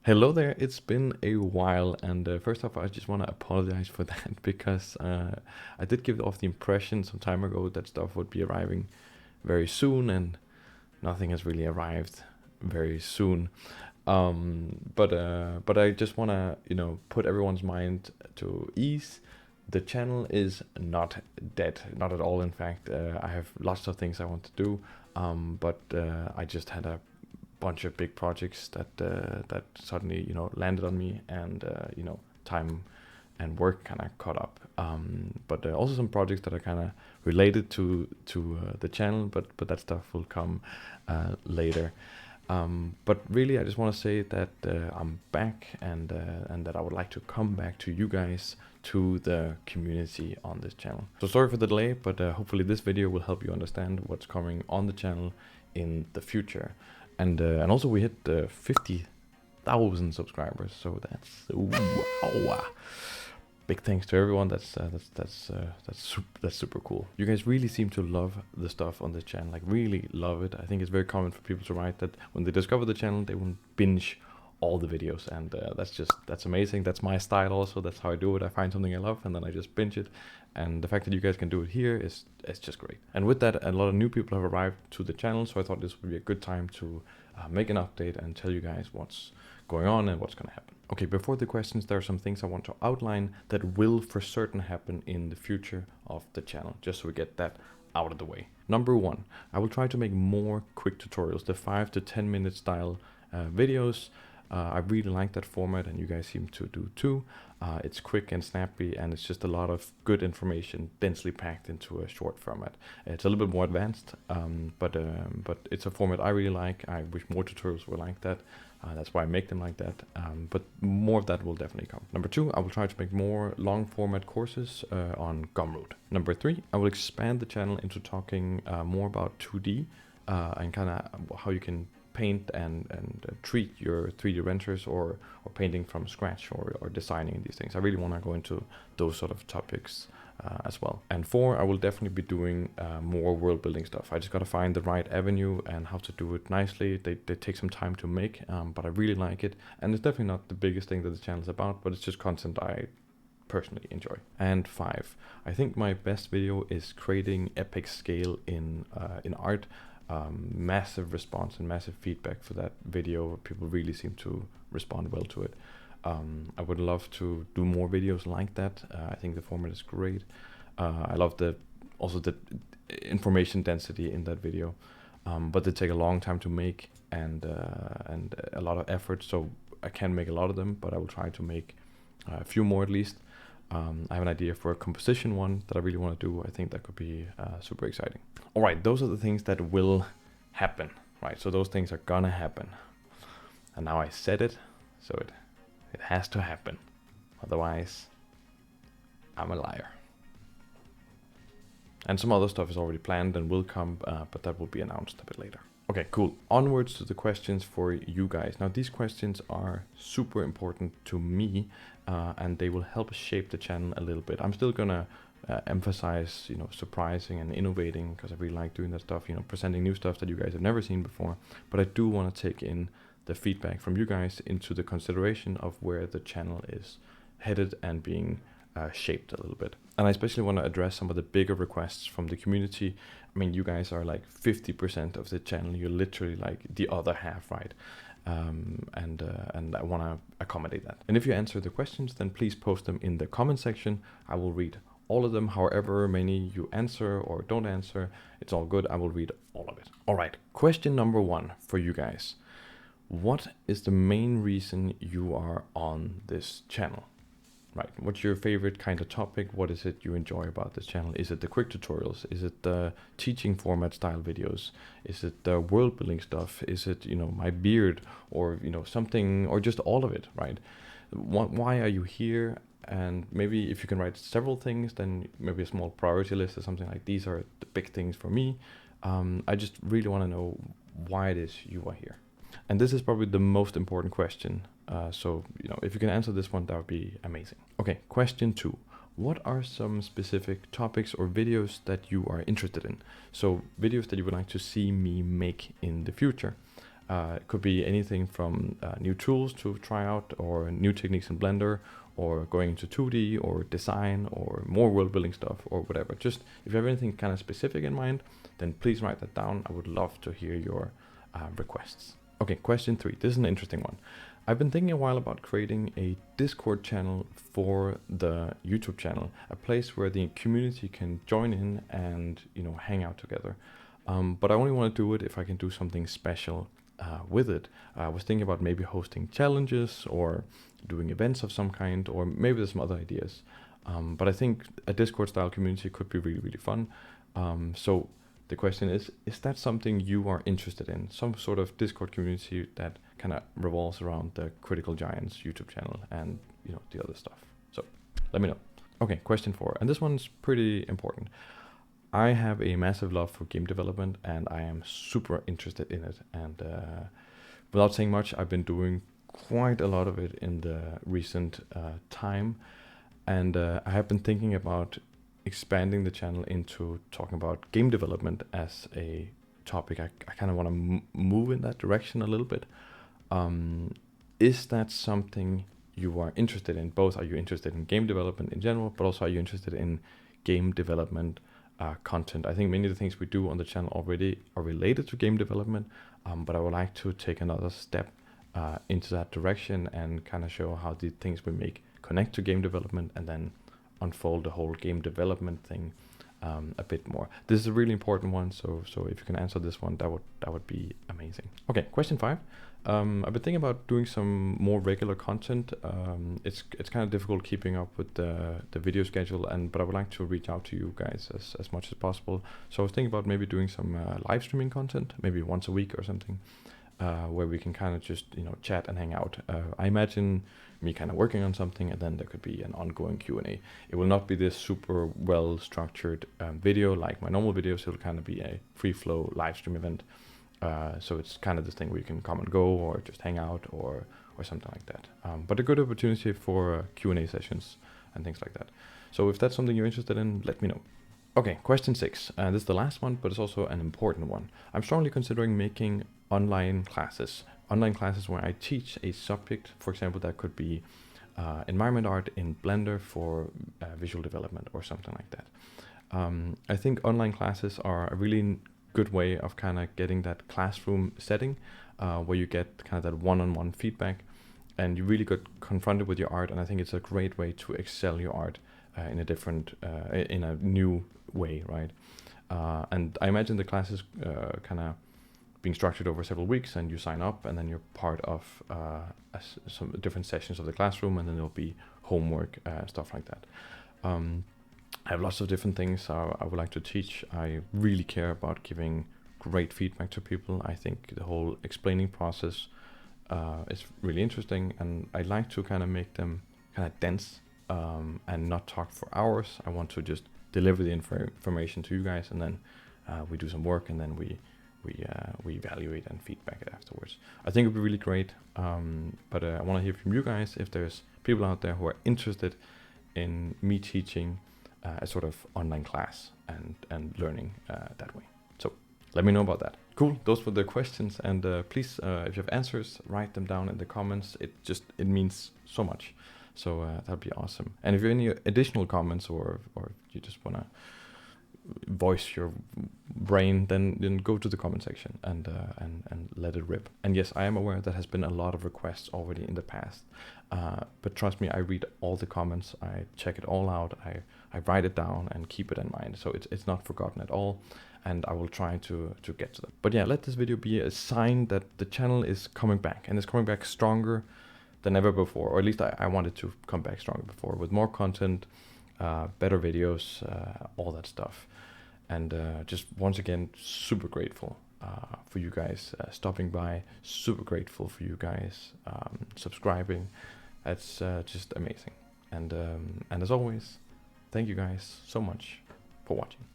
Hello there, it's been a while, and first off, I just want to apologize for that because I did give off the impression some time ago that stuff would be arriving very soon, and nothing has really arrived very soon. But I just want to put everyone's mind to ease. The channel is not dead, not at all. In fact, I have lots of things I want to do, but I just had a bunch of big projects that suddenly landed on me, and time and work kind of caught up. But also some projects that are kind of related to the channel, but that stuff will come later. But really, I just want to say that I'm back, and that I would like to come back to you guys, to the community on this channel. So sorry for the delay, but hopefully this video will help you understand what's coming on the channel in the future. And also we hit 50,000 subscribers, so that's wow. Big thanks to everyone. That's super cool. You guys really seem to love the stuff on this channel, like really love it. I think it's very common for people to write that when they discover the channel, they will binge all the videos, and that's amazing. That's my style also. That's how I do it. I find something I love and then I just binge it, and the fact that you guys can do it here is just great. And with that, a lot of new people have arrived to the channel, so I thought this would be a good time to make an update and tell you guys what's going on and what's going to happen. Okay, before the questions, there are some things I want to outline that will for certain happen in the future of the channel, just so we get that out of the way. Number one, I will try to make more quick tutorials, the 5 to 10 minute style videos. I really like that format, and you guys seem to do too. It's quick and snappy, and it's just a lot of good information densely packed into a short format. It's a little bit more advanced, but it's a format I really like. I wish more tutorials were like that. That's why I make them like that. But more of that will definitely come. Number two, I will try to make more long format courses on Gumroad. Number three, I will expand the channel into talking more about 2D and kind of how you can paint and treat your 3D renders, or painting from scratch, or designing these things. I really want to go into those sort of topics as well. And four, I will definitely be doing more world building stuff. I just got to find the right avenue and how to do it nicely. They take some time to make, but I really like it. And it's definitely not the biggest thing that the channel is about, but it's just content I personally enjoy. And five, I think my best video is creating epic scale in art. Massive response and massive feedback for that video. People really seem to respond well to it. I would love to do more videos like that. I think the format is great. I love also the information density in that video, but they take a long time to make, and a lot of effort, so I can't make a lot of them, but I will try to make a few more at least. I have an idea for a composition one that I really want to do. I think that could be super exciting. All right, those are the things that will happen, right? So those things are gonna happen. And now I said it, so it has to happen. Otherwise, I'm a liar. And some other stuff is already planned and will come, but that will be announced a bit later. Okay, cool. Onwards to the questions for you guys. Now, these questions are super important to me, and they will help shape the channel a little bit. I'm still gonna emphasize, surprising and innovating, because I really like doing that stuff, presenting new stuff that you guys have never seen before. But I do want to take in the feedback from you guys into the consideration of where the channel is headed and being shaped a little bit. And I especially want to address some of the bigger requests from the community. I mean, you guys are like 50% of the channel. You're literally like the other half, right? And I want to accommodate that. And if you answer the questions, then please post them in the comment section. I will read all of them. However many you answer or don't answer, it's all good. I will read all of it. All right, question number one for you guys. What is the main reason you are on this channel? Right, what's your favorite kind of topic? What is it you enjoy about this channel? Is it the quick tutorials? Is it the teaching format style videos? Is it the world building stuff? Is it, my beard, or, something, or just all of it, right? Why are you here? And maybe if you can write several things, then maybe a small priority list or something like these are the big things for me. I just really want to know why it is you are here. And this is probably the most important question. So, if you can answer this one, that would be amazing. Okay, question two. What are some specific topics or videos that you are interested in? So videos that you would like to see me make in the future. It could be anything from new tools to try out, or new techniques in Blender, or going into 2D or design, or more world building stuff, or whatever. Just if you have anything kind of specific in mind, then please write that down. I would love to hear your requests. Okay, question 3. This is an interesting one. I've been thinking a while about creating a Discord channel for the YouTube channel, a place where the community can join in and, you know, hang out together. But I only want to do it if I can do something special with it. I was thinking about maybe hosting challenges or doing events of some kind, or maybe there's some other ideas. But I think a Discord style community could be really, really fun. So the question is that something you are interested in? Some sort of Discord community that kind of revolves around the Critical Giants YouTube channel and, you know, the other stuff. So let me know. Okay, question 4, and this one's pretty important. I have a massive love for game development, and I am super interested in it. And without saying much, I've been doing quite a lot of it in the recent time. And I have been thinking about expanding the channel into talking about game development as a topic. I kind of want to move in that direction a little bit. Is that something you are interested in? Both, are you interested in game development in general, but also are you interested in game development content? I think many of the things we do on the channel already are related to game development, but I would like to take another step into that direction and kind of show how the things we make connect to game development, and then unfold the whole game development thing a bit more. This is a really important one, so if you can answer this one, that would be amazing. Okay, question 5. I've been thinking about doing some more regular content. It's kind of difficult keeping up with the video schedule, but I would like to reach out to you guys as much as possible. So I was thinking about maybe doing some live streaming content, maybe once a week or something, where we can kind of just, you know, chat and hang out. I imagine me kind of working on something, and then there could be an ongoing Q&A. It will not be this super well structured video like my normal videos. It'll kind of be a free flow live stream event. So it's kind of this thing where you can come and go, or just hang out, or something like that. But a good opportunity for Q&A sessions and things like that. So if that's something you're interested in, let me know. Okay, question 6. This is the last one, but it's also an important one. I'm strongly considering making online classes where I teach a subject. For example, that could be environment art in Blender for visual development or something like that. I think online classes are a really good way of kind of getting that classroom setting where you get kind of that one-on-one feedback, and you really get confronted with your art. And I think it's a great way to excel your art in a different, in a new way, right? And I imagine the classes kind of being structured over several weeks, and you sign up, and then you're part of some different sessions of the classroom, and then there'll be homework, stuff like that. I have lots of different things I would like to teach. I really care about giving great feedback to people. I think the whole explaining process is really interesting, and I like to kind of make them kind of dense and not talk for hours. I want to just deliver the information to you guys, and then we do some work, and then we evaluate and feedback it afterwards. I think it would be really great, but I want to hear from you guys if there's people out there who are interested in me teaching a sort of online class and learning that way. So let me know about that. Cool, those were the questions, and please, if you have answers, write them down in the comments. It means so much. So that'd be awesome. And if you have any additional comments, or you just want to voice your brain, then go to the comment section and let it rip. And yes, I am aware that has been a lot of requests already in the past, but trust me, I read all the comments, I check it all out, I write it down and keep it in mind, so it's not forgotten at all, and I will try to get to them. But yeah, let this video be a sign that the channel is coming back, and it's coming back stronger than ever before, or at least I wanted to come back stronger before, with more content, better videos, all that stuff. And just once again, super grateful for you guys stopping by, super grateful for you guys subscribing. That's just amazing. And as always, thank you guys so much for watching.